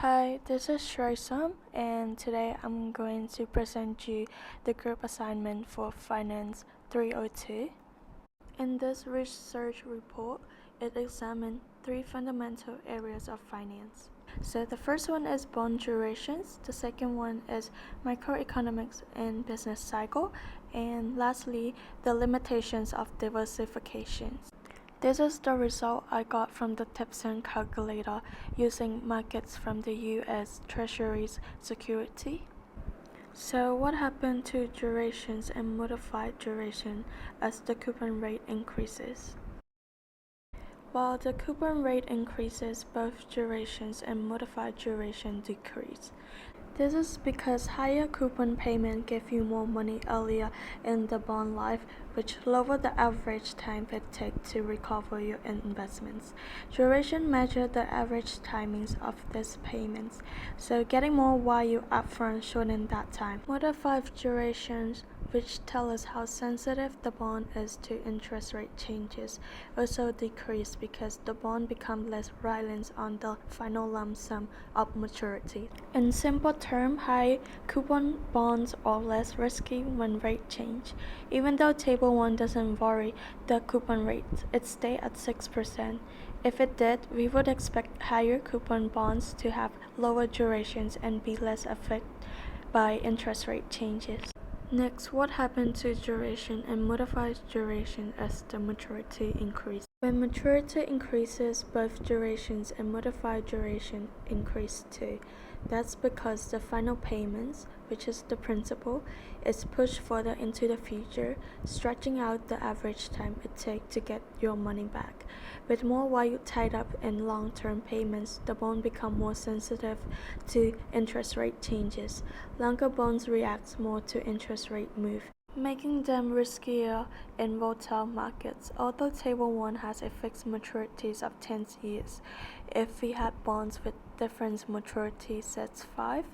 Hi, this is Shraisam, and today I'm going to present you the group assignment for Finance 302. In this research report, it examined three fundamental areas of finance. So the first one is bond durations, the second one is microeconomics and business cycle, and lastly, the limitations of diversification. This is the result I got from the Tipson calculator using markets from the U.S. Treasury's security. So what happened to durations and modified duration as the coupon rate increases? While the coupon rate increases, both durations and modified duration decrease. This is because higher coupon payment give you more money earlier in the bond life, which lower the average time it takes to recover your investments. Duration measure the average timings of these payments, so getting more while you upfront shorten that time. Modified durations, which tell us how sensitive the bond is to interest rate changes, also decrease because the bond becomes less reliant on the final lump sum of maturity. In simple terms, high coupon bonds are less risky when rates change. Even though Table 1 doesn't vary the coupon rate, it stays at 6%. If it did, we would expect higher coupon bonds to have lower durations and be less affected by interest rate changes. Next, what happened to duration and modified duration as the maturity increases? When maturity increases, both durations and modified duration increase too. That's because the final payments, which is the principal, is pushed further into the future, stretching out the average time it takes to get your money back. With more while tied up in long-term payments, the bond becomes more sensitive to interest rate changes. Longer bonds react more to interest rate move, making them riskier in volatile markets. Although Table 1 has a fixed maturities of 10 years, if we had bonds with different maturity sets 5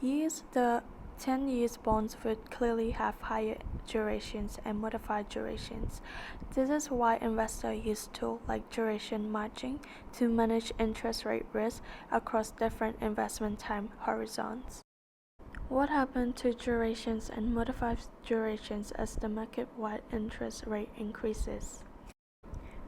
years, the 10 years bonds would clearly have higher durations and modified durations. This is why investors use tools like duration matching to manage interest rate risk across different investment time horizons. What happened to durations and modified durations as the market-wide interest rate increases?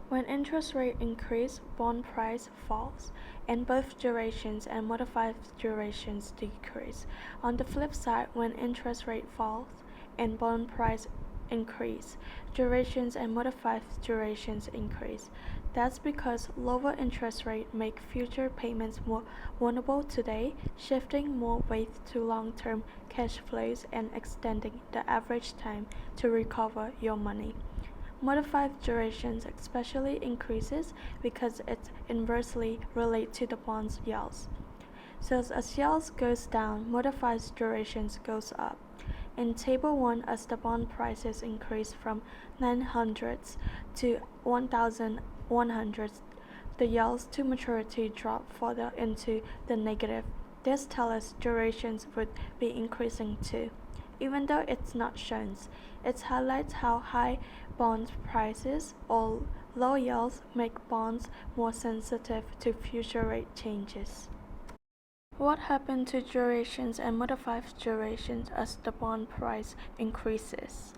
When interest rate increase, bond price falls, and both durations and modified durations decrease. On the flip side, when interest rate falls and bond price increase, durations and modified durations increase. That's because lower interest rate make future payments more vulnerable today, shifting more weight to long-term cash flows and extending the average time to recover your money. Modified durations especially increases because it inversely relates to the bond's yields. So as yields goes down, modified durations goes up. In Table 1, as the bond prices increase from 900s to 1,100s, the yields to maturity drop further into the negative. This tells us durations would be increasing too. Even though it's not shown, it highlights how high bond prices or low yields make bonds more sensitive to future rate changes. What happened to durations and modified durations as the bond price increases?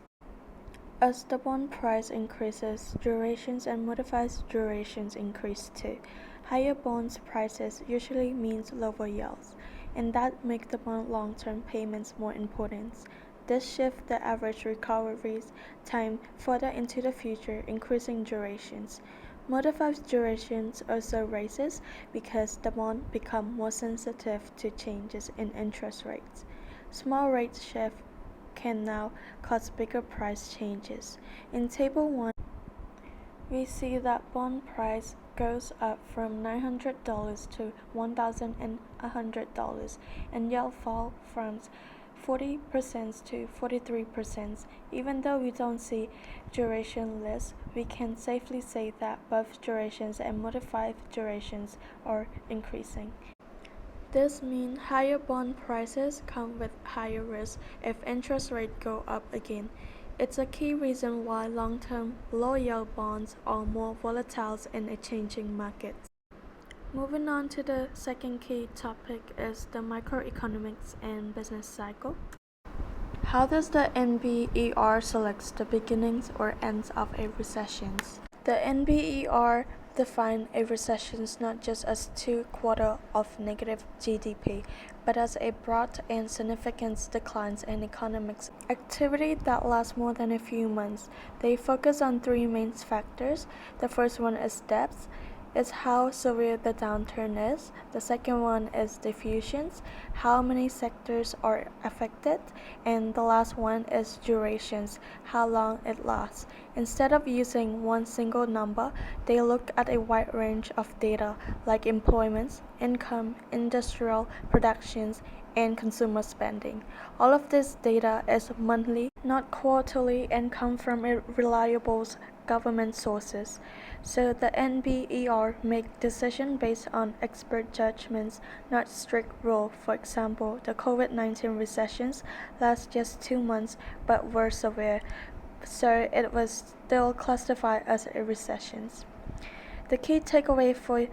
As the bond price increases, durations and modified durations increase too. Higher bond prices usually means lower yields, and that makes the bond long-term payments more important. This shifts the average recovery time further into the future, increasing durations. Modified durations also rises because the bond becomes more sensitive to changes in interest rates. Small rate shift can now cause bigger price changes. In Table 1, we see that bond price goes up from $900 to $1,100 and yield fall from 40% to 43%. Even though we don't see duration list, we can safely say that both durations and modified durations are increasing. This means higher bond prices come with higher risk if interest rates go up again. It's a key reason why long-term, low-yield bonds are more volatile in a changing market. Moving on to the second key topic is the microeconomics and business cycle. How does the NBER select the beginnings or ends of a recession? The NBER defines a recession not just as 2 quarters of negative GDP, but as a broad and significant declines in economic activity that lasts more than a few months. They focus on 3 main factors. The first one is depth. Is how severe the downturn is. The second one is diffusions, how many sectors are affected, and the last one is durations, how long it lasts. Instead of using one single number, they look at a wide range of data like employment, income, industrial productions, and consumer spending. All of this data is monthly, not quarterly, and come from reliable government sources. So the NBER make decisions based on expert judgments, not strict rule. For example, the COVID-19 recessions last just 2 months but were severe, so it was still classified as a recession. The key takeaway for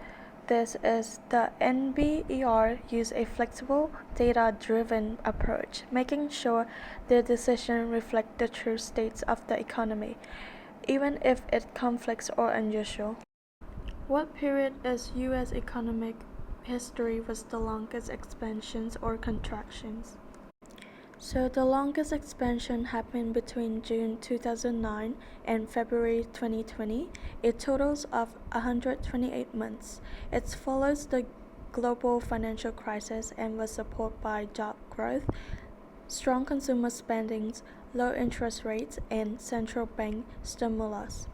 this is the NBER use a flexible, data-driven approach, making sure their decisions reflect the true states of the economy, even if it conflicts or unusual. What period in U.S. economic history was the longest expansions or contractions? So the longest expansion happened between June 2009 and February 2020, a total of 128 months. It follows the global financial crisis and was supported by job growth, strong consumer spending, low interest rates, and central bank stimulus.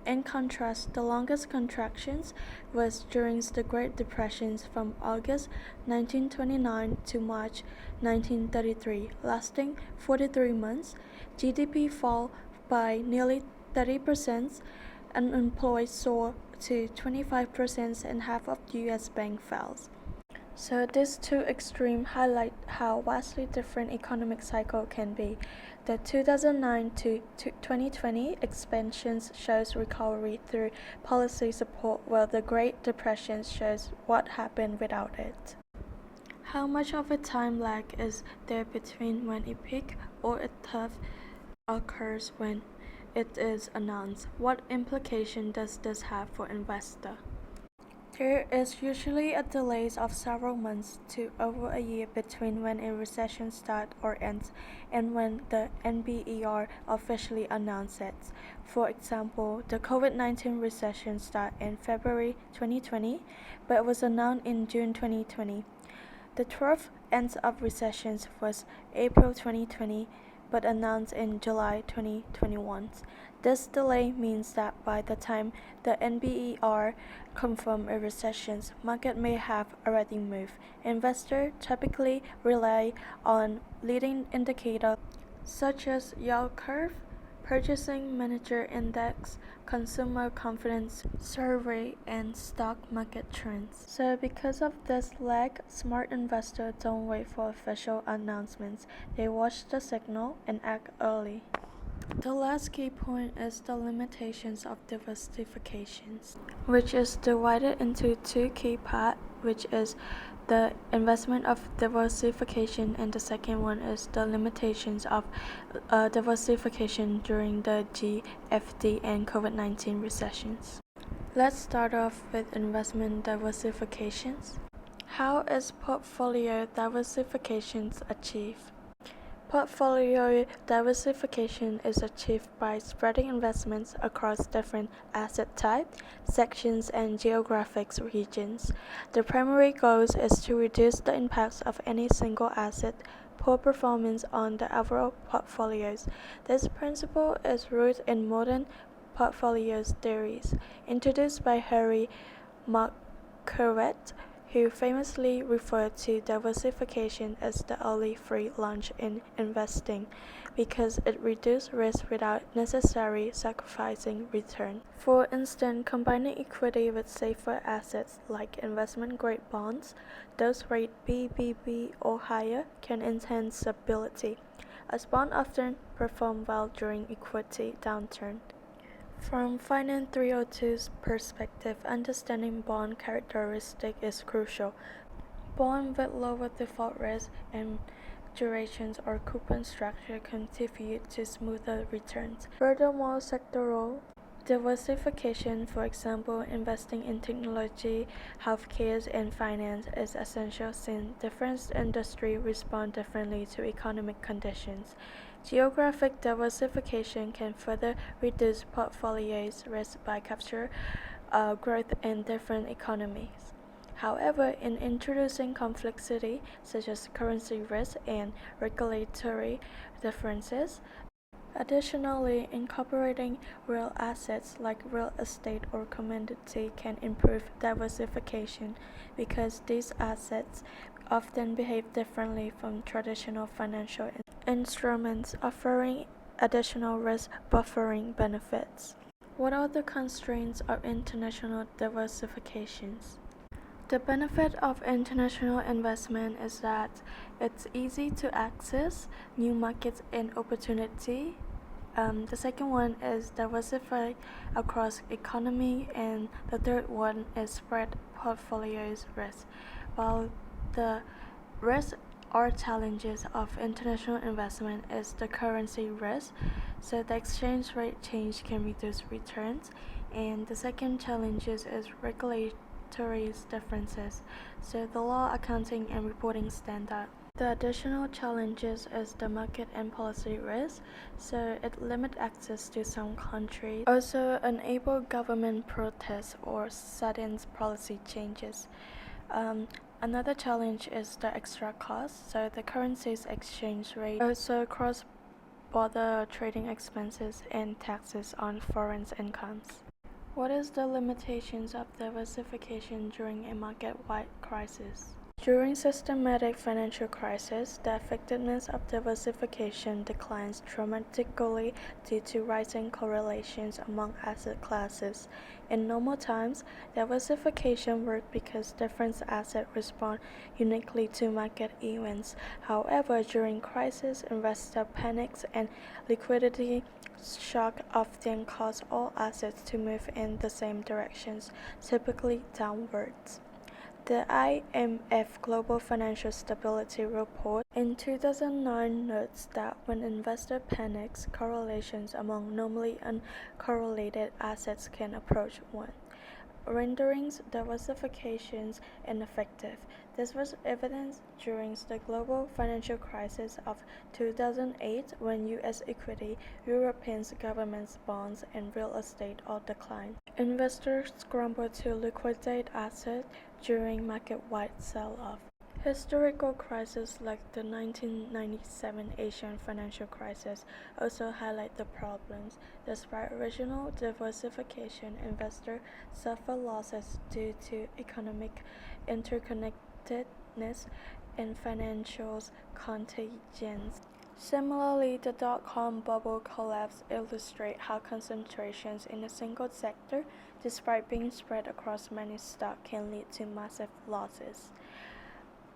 In contrast, the longest contractions was during the Great Depression from August 1929 to March 1933, lasting 43 months. GDP fell by nearly 30%, unemployment soared to 25%, and half of U.S. bank fails. So these two extremes highlight how vastly different economic cycle can be. The 2009 to 2020 expansion shows recovery through policy support, while the Great Depression shows what happened without it. How much of a time lag is there between when a peak or a trough occurs when it is announced? What implication does this have for investors? There is usually a delay of several months to over a year between when a recession starts or ends and when the NBER officially announces it. For example, the COVID-19 recession started in February 2020 but was announced in June 2020. The 12th end of recession was April 2020 but announced in July 2021. This delay means that by the time the NBER confirms a recession, market may have already moved. Investors typically rely on leading indicators such as yield curve, purchasing manager index, consumer confidence survey, and stock market trends. So because of this lag, smart investors don't wait for official announcements. They watch the signal and act early. The last key point is the limitations of diversification, which is divided into 2 key parts, which is the investment of diversification, and the second one is the limitations of diversification during the GFD and COVID-19 recessions. Let's start off with investment diversifications. How is portfolio diversification achieved? Portfolio diversification is achieved by spreading investments across different asset types, sections, and geographic regions. The primary goal is to reduce the impacts of any single asset poor performance on the overall portfolios. This principle is rooted in modern portfolios theories, introduced by Harry Markowitz, who famously referred to diversification as the early free lunch in investing because it reduced risk without necessarily sacrificing return. For instance, combining equity with safer assets like investment-grade bonds, those rated BBB or higher, can enhance stability, as bonds often perform well during equity downturn. From FINAN302's perspective, understanding bond characteristics is crucial. Bonds with lower default risk and durations or coupon structure contribute to smoother returns. Furthermore, sectoral diversification, for example, investing in technology, healthcare, and finance, is essential since different industries respond differently to economic conditions. Geographic diversification can further reduce portfolios' risk by capturing growth in different economies. However, in introducing complexity such as currency risk and regulatory differences, additionally, incorporating real assets like real estate or commodity can improve diversification because these assets often behave differently from traditional financial instruments, offering additional risk buffering benefits. What are the constraints of international diversifications? The benefit of international investment is that it's easy to access new markets and opportunity. The second one is diversify across economy, and the third one is spread portfolios risk. While the risks or challenges of international investment is the currency risk, so the exchange rate change can reduce returns, and the second challenge is regulatory differences, so the law, accounting, and reporting standard. The additional challenges is the market and policy risk, so it limits access to some countries, also enable government protests or sudden policy changes. Another challenge is the extra cost, so the currency's exchange rate, also cross-border trading expenses and taxes on foreign incomes. What is the limitations of diversification during a market-wide crisis? During systematic financial crisis, the effectiveness of diversification declines dramatically due to rising correlations among asset classes. In normal times, diversification works because different assets respond uniquely to market events. However, during crisis, investor panics and liquidity shock often cause all assets to move in the same directions, typically downwards. The IMF Global Financial Stability Report in 2009 notes that when investor panics, correlations among normally uncorrelated assets can approach 1, rendering diversifications ineffective. This was evident during the global financial crisis of 2008 when U.S. equity, European government bonds, and real estate all declined. Investors scrambled to liquidate assets during market-wide sell-off. Historical crises like the 1997 Asian financial crisis also highlight the problems. Despite regional diversification, investors suffer losses due to economic interconnectedness and financial contagions. Similarly, the dot-com bubble collapse illustrates how concentrations in a single sector, despite being spread across many stocks, can lead to massive losses.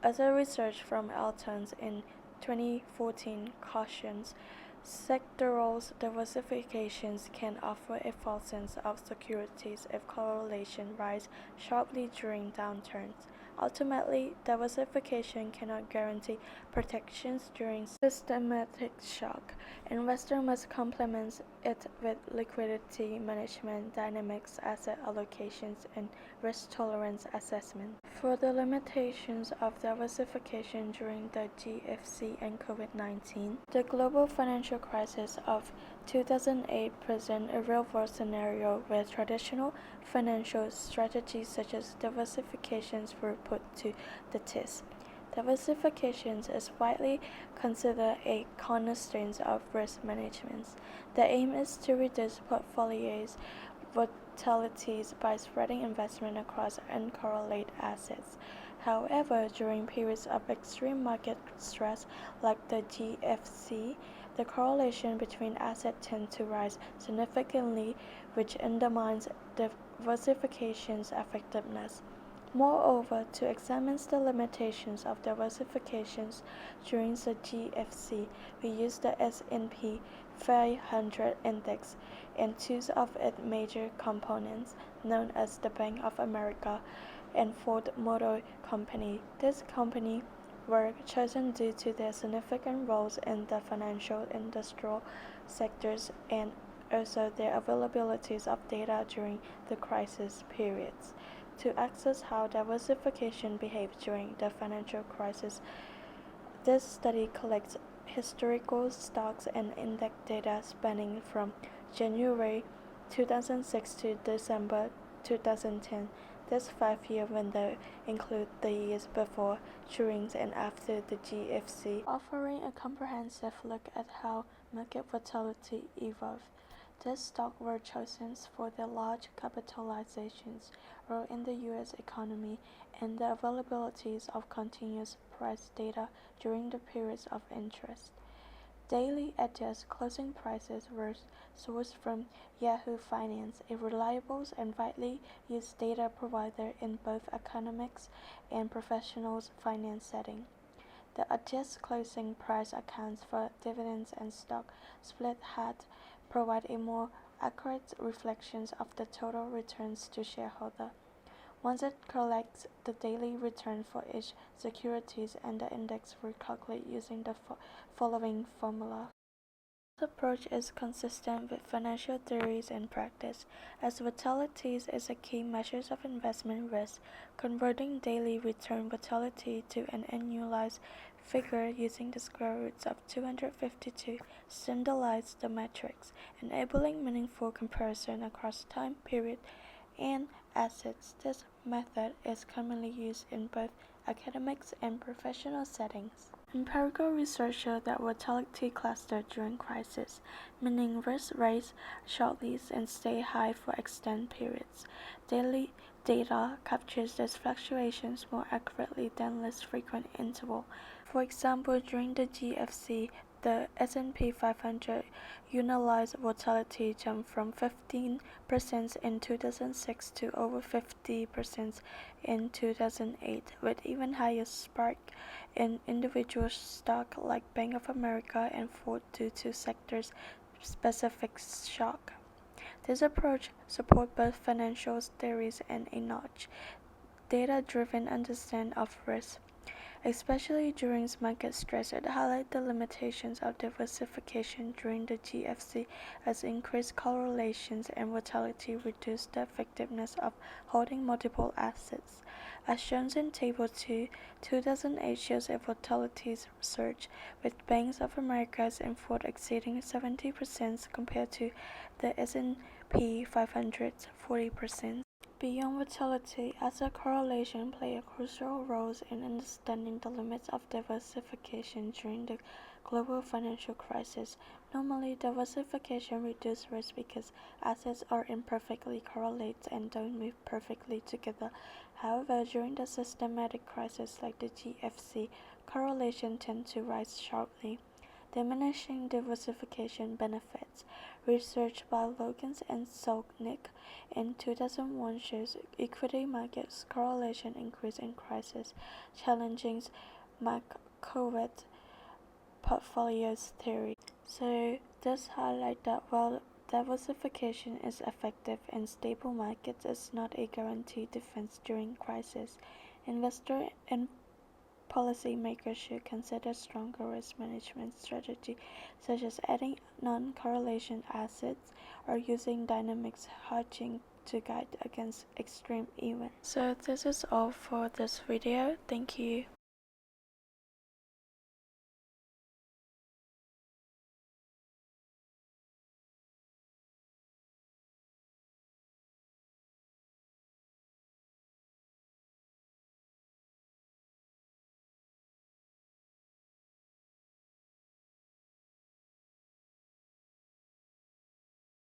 Other research from Eltons in 2014 cautions sectoral diversifications can offer a false sense of security if correlation rise sharply during downturns. Ultimately, diversification cannot guarantee protections during systematic shock. Investors must complement it with liquidity management, dynamics, asset allocations, and risk tolerance assessment. For the limitations of diversification during the GFC and COVID-19, the global financial crisis of 2008 present a real-world scenario where traditional financial strategies such as diversifications were put to the test. Diversification is widely considered a cornerstone of risk management. The aim is to reduce portfolios volatilities by spreading investment across uncorrelated assets. However, during periods of extreme market stress like the GFC, the correlation between assets tends to rise significantly, which undermines diversification's effectiveness. Moreover, to examine the limitations of diversifications during the GFC, we used the S&P 500 index and two of its major components, known as the Bank of America and Ford Motor Company. These companies were chosen due to their significant roles in the financial industrial sectors and also their availabilities of data during the crisis periods. To access how diversification behaved during the financial crisis, this study collects historical stocks and index data spanning from January 2006 to December 2010. This 5-year window includes the years before, during, and after the GFC, offering a comprehensive look at how market volatility evolved. These stocks were chosen for their large capitalizations, role in the U.S. economy, and the availabilities of continuous price data during the periods of interest. Daily adjusted closing prices were sourced from Yahoo Finance, a reliable and widely used data provider in both academics and professional finance settings. The adjusted closing price accounts for dividends and stock split had provide a more accurate reflection of the total returns to shareholder. Once it collects the daily return for each securities and the index were calculated using the following formula. This approach is consistent with financial theories and practice, as volatility is a key measure of investment risk. Converting daily return volatility to an annualized figure using the square roots of 252 standardizes the metrics, enabling meaningful comparison across time period and assets. This method is commonly used in both academics and professional settings. Empirical research shows that volatility clusters during crisis, meaning risk rates shortly and stay high for extended periods. Daily data captures these fluctuations more accurately than less frequent intervals. For example, during the GFC, the S&P 500 annualized volatility jumped from 15% in 2006 to over 50% in 2008, with even higher spike in individual stocks like Bank of America and Ford due to sector-specific shock. This approach supports both financial theories and a notch data-driven understanding of risk. Especially during market stress, it highlights the limitations of diversification during the GFC as increased correlations and volatility reduced the effectiveness of holding multiple assets. As shown in Table 2, 2008 shows a volatility surge, with Banks of America and Ford exceeding 70% compared to the S&P 500's 40%. Beyond volatility, asset correlation play a crucial role in understanding the limits of diversification during the global financial crisis. Normally, diversification reduces risk because assets are imperfectly correlated and don't move perfectly together. However, during the systematic crisis like the GFC, correlation tends to rise sharply, diminishing diversification benefits. Research by Logans and Solnick in 2001 shows equity markets correlation increase in crisis, challenging Markowitz portfolios theory. So this highlights that while diversification is effective in stable markets, it's not a guaranteed defense during crisis. Investors and policymakers should consider stronger risk management strategies such as adding non-correlation assets or using dynamic hedging to guide against extreme events. So this is all for this video. Thank you.